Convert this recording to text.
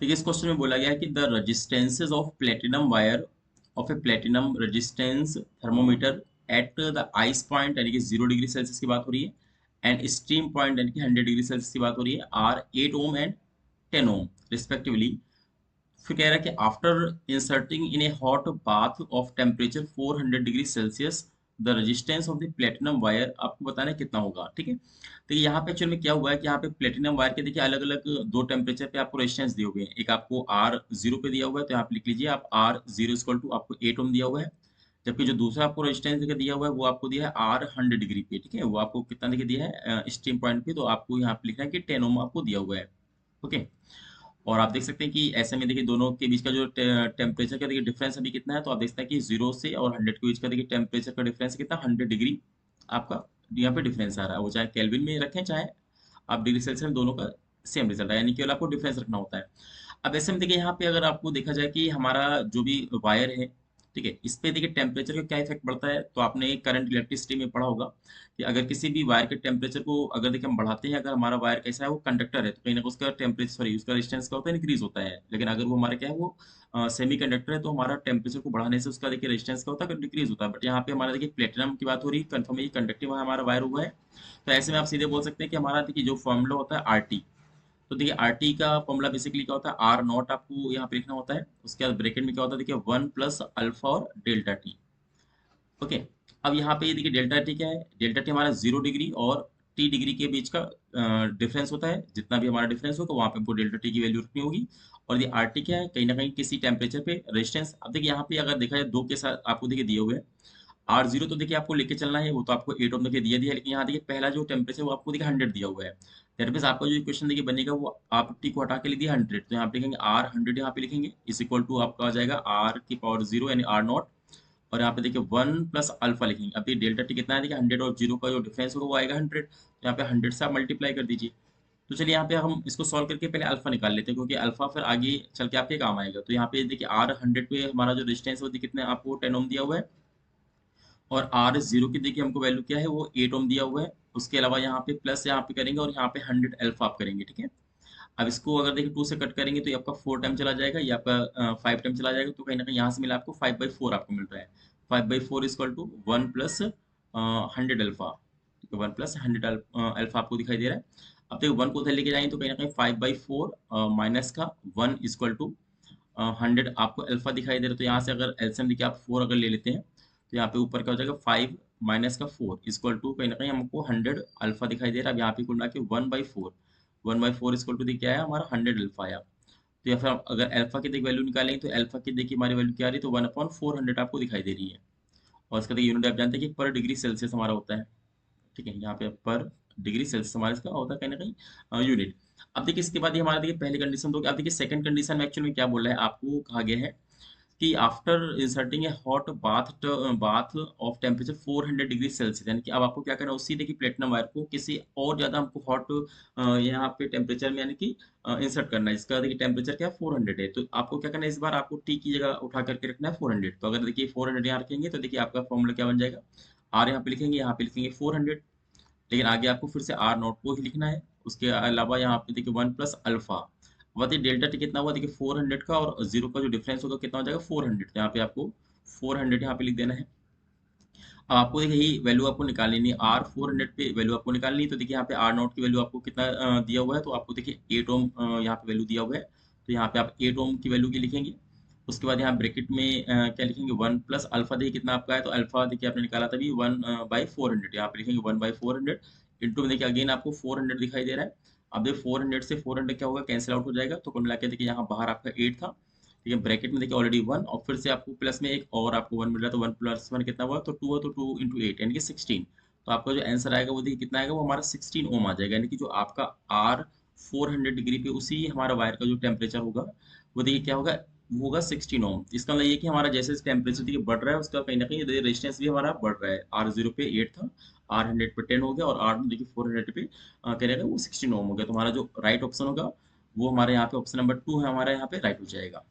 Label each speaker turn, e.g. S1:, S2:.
S1: देखिए इस क्वेश्चन में बोला गया है कि the resistances of platinum wire of A platinum resistance thermometer at the ice point यानी कि 0 डिग्री सेल्सियस की बात हो रही है एंड स्टीम पॉइंट यानी कि 100 डिग्री सेल्सियस की बात हो रही है R 8 ohm and 10 ohm respectively. फिर कह रहा है कि after inserting in a hot bath of temperature 400 degree Celsius the resistance of the platinum wire आपको बताना है कितना होगा। ठीक है, तो यहाँ पे एक्चुअल में क्या हुआ है कि यहाँ पे प्लेटिनम वायर के देखिए अलग अलग दो टेम्परेचर पे आपको रेजिस्टेंस दिए हुए हैं। एक आपको आर जीरो पे दिया हुआ है, तो यहाँ पे लिख लीजिए आप आर जीरो इक्वल टू आपको 8 ओम दिया हुआ है। जबकि जो दूसरा आपको रेजिस्टेंस दिया हुआ है वो आपको दिया है आर 100 डिग्री पे। ठीक है, वो आपको कितना देखिए दिया है स्टीम पॉइंट पे, तो आपको यहाँ पे लिखना है कि 10 ओम आपको दिया हुआ है। ओके, और आप देख सकते हैं कि ऐसे में देखिए दोनों के बीच का जो टेम्परेचर का देखिए डिफरेंस अभी कितना है, तो आप देख सकते हैं कि 0 से और 100 के बीच का देखिए टेम्परेचर का डिफरेंस कितना 100 डिग्री आपका यहाँ पे डिफरेंस आ रहा है। वो चाहे केल्विन में रखें चाहे आप डिग्री सेल्सियस में, दोनों का सेम रिजल्ट है, यानी केवल आपको डिफरेंस रखना होता है। अब ऐसे में देखिए यहाँ पे अगर आपको देखा जाए कि हमारा जो भी वायर है, ठीक है, इस पे देखिए टेम्परेचर का क्या इफेक्ट पड़ता है, तो आपने करंट इलेक्ट्रिसिटी में पढ़ा होगा कि अगर किसी भी वायर के टेम्परेचर को अगर देखिए हम बढ़ाते हैं, अगर हमारा वायर कैसा है वो कंडक्टर है, तो कहीं ना कहीं उसका टेम्परेचर सॉरी उसका रेजिस्टेंस क्या होता है इंक्रीज होता है। लेकिन अगर वो हमारा क्या है वो सेमी कंडक्टर है, तो हमारा टेम्परेचर को बढ़ाने से उसका देखिए रेजिस्टेंस क्या होता है डिक्रीज होता है। बट यहाँ पे हमारा देखिए प्लेटिनम की बात हो रही है, कन्फर्म है कंडक्टिव हमारा वायर हुआ है। तो ऐसे में आप सीधे बोल सकते हैं कि हमारा देखिए जो फॉर्मूला होता है आर टी, तो देखिए आर टी का फॉर्मूला बेसिकली क्या होता है आर नॉट आपको यहाँ पे लिखना होता है, उसके बाद ब्रैकेट में क्या होता है देखिए 1 + अल्फा और डेल्टा टी। ओके, अब यहाँ पे ये देखिए डेल्टा टी क्या है, डेल्टा टी हमारा 0 डिग्री और टी डिग्री के बीच का डिफरेंस होता है। जितना भी हमारा डिफरेंस होगा वहाँ पे हमको डेल्टा टी की वैल्यू रखनी होगी। और ये आर टी क्या है, कहीं ना कहीं किसी टेम्परेचर पे रेजिस्टेंस। अब देखिए यहाँ पे अगर देखा जाए दो के साथ आपको देखिए दिए हुए हैं आर जीरो, तो देखिए आपको लेके चलना है, वो तो आपको 8 ओम देखिए दिया दिया है, लेकिन यहाँ देखिए पहला जो टेम्परेचर वो आपको देखिए 100 दिया हुआ है। दैट मीन्स आपका जो इक्वेशन देखिए बनेगा वो आप टी को हटा के लिख दिया 100, तो यहाँ पे लिखेंगे आर 100, यहाँ पे लिखेंगे इज इक्वल टू आपका आ जाएगा आर की पावर जीरो यानी आर नॉट, और यहाँ पे देखिए 1 + अल्फा लिखेंगे। अब ये डेल्टा टी कितना है देखिए 100 और जीरो का जो डिफरेंस होगा वो आएगा 100, तो यहाँ पे 100 से आप मल्टीप्लाई कर दीजिए। तो चलिए यहाँ पे हम इसको सॉल्व करके पहले अल्फा निकाल लेते हैं, क्योंकि अल्फा फिर आगे चल के आपके काम आएगा। तो यहाँ पे देखिए आर 100 पे हमारा जो डिस्टेंस है वो कितने आपको 10 ओम दिया हुआ है, और आर जीरो की देखिए हमको वैल्यू क्या है वो 8 ओम दिया हुआ है। उसके अलावा यहाँ पे प्लस यहाँ पे करेंगे और यहाँ पे 100 अल्फा आप करेंगे। ठीक है, अब इसको अगर देखिए 2 से कट करेंगे तो ये आपका 4 टाइम चला जाएगा, ये आपका 5 टाइम चला जाएगा, तो कहीं ना कहीं यहाँ से मिला आपको 5/4 आपको मिल रहा है। 5/4 इक्वल टू 1 + 100 अल्फा, ठीक है, 1 + 100 अल्फा आपको दिखाई दे रहा है। अब देखिए 1 को उधर लेके जाएंगे तो कहीं ना कहीं 5/4 माइनस का 1 इक्वल टू 100 आपको अल्फा दिखाई दे रहा है। तो यहाँ से अगर एलसीएम देखिए आप 4 अगर ले लेते हैं, तो यहाँ पे ऊपर क्या हो जाएगा 5 माइनस का 4 इक्वल टू कहीं ना कहीं हमको 100 अल्फा दिखाई दे रहा है। अब यहाँ पे कुल मिला के 1/4, 1/4 इक्वल टू देखिए क्या है हमारा 100 अल्फा आया। तो या फिर आप अगर अल्फा की देखिए वैल्यू निकालेंगे तो अल्फा की देखिए हमारी वैल्यू क्या आ रही है, तो 1/400 आपको दिखाई दे रही है। और इसका देखिए यूनिट आप जानते हैं कि पर डिग्री सेल्सियस हमारा होता है। ठीक है, यहाँ पे पर डिग्री सेल्सियस हमारा इसका होता है कहीं ना कहीं यूनिट। अब देखिए इसके बाद ये हमारा देखिए पहली कंडीशन तो अब देखिए सेकंड कंडीशन में एक्चुअली में क्या बोल रहा है, आपको कहा गया है कि after inserting A hot bath of temperature 400 degree Celsius, यानी कि अब आपको क्या करना है उसी देखिए प्लेटिनम वायर को किसी और ज़्यादा हमको हॉट यहाँ पे टेम्परेचर में यानी कि इंसर्ट करना है। इसका देखिए टेम्परेचर क्या है 400 है, तो आपको क्या करना है इस बार आपको टी की जगह उठा करके रखना है 400। तो अगर देखिए 400 यहाँ रखेंगे तो देखिए आपका फॉर्मूला क्या बन जाएगा, आर यहाँ पे लिखेंगे 400, लेकिन आगे आपको फिर से आर नॉट को ही लिखना है। उसके अलावा यहाँ पे देखिए 1 + अल्फा, बताइए डेल्टा टी कितना हुआ देखिए 400 का, और जीरो का जो डिफरेंस होगा कितना हो जाएगा 400, तो यहाँ पे आपको 400 यहाँ पे लिख देना है। अब आपको देखिए यही वैल्यू आपको निकालनी है, आर 400 पे वैल्यू आपको निकालनी है। तो देखिए यहाँ पे आर नॉट की वैल्यू आपको कितना दिया हुआ है, तो आपको देखिए 8 ओम यहाँ पे वैल्यू दिया हुआ है, तो यहाँ पे आप 8 ओम की वैल्यू की लिखेंगे। उसके बाद यहाँ ब्रैकेट में क्या लिखेंगे 1 + अल्फा देखिए कितना आपका है, तो अल्फा देखिए आपने निकाला था भी 1/400, यहाँ पे लिखेंगे 1/400 इंटू में देखिए अगेन आपको 400 दिखाई दे रहा है। अब देखिए 400 से 400 क्या होगा कैंसिल आउट हो जाएगा, तो कुल मिला के देखिए यहाँ बाहर आपका 8 था, ठीक है, ब्रैकेट में देखिए ऑलरेडी 1 और फिर से आपको प्लस में एक और आपको 1 मिल रहा है, तो 1 + 1 कितना हुआ, तो 2 हुआ, तो 2 × 8 यानी कि 16। तो आपका जो आंसर आएगा वो देखिए कितना आएगा, वो हमारा 16 ओम आ जाएगा, यानी कि जो आपका आर 400 डिग्री पे उसी हमारा वायर का जो टेम्परेचर होगा वो देखिए क्या होगा, वो होगा 16 ओम। इसका मतलब ये कि हमारा जैसे टेम्परेचर देखिए बढ़ रहा है उसका कहीं ना कहीं रेजिस्टेंस भी हमारा बढ़ रहा है। आर जीरो पे 8 था, आर 100 पे 10 हो गया, और आर देखिए 400 पे करेगा वो 16 ओम हो गया। तो हमारा जो राइट ऑप्शन होगा वो हमारे यहाँ पे ऑप्शन नंबर 2 है, हमारा यहाँ पे राइट हो जाएगा।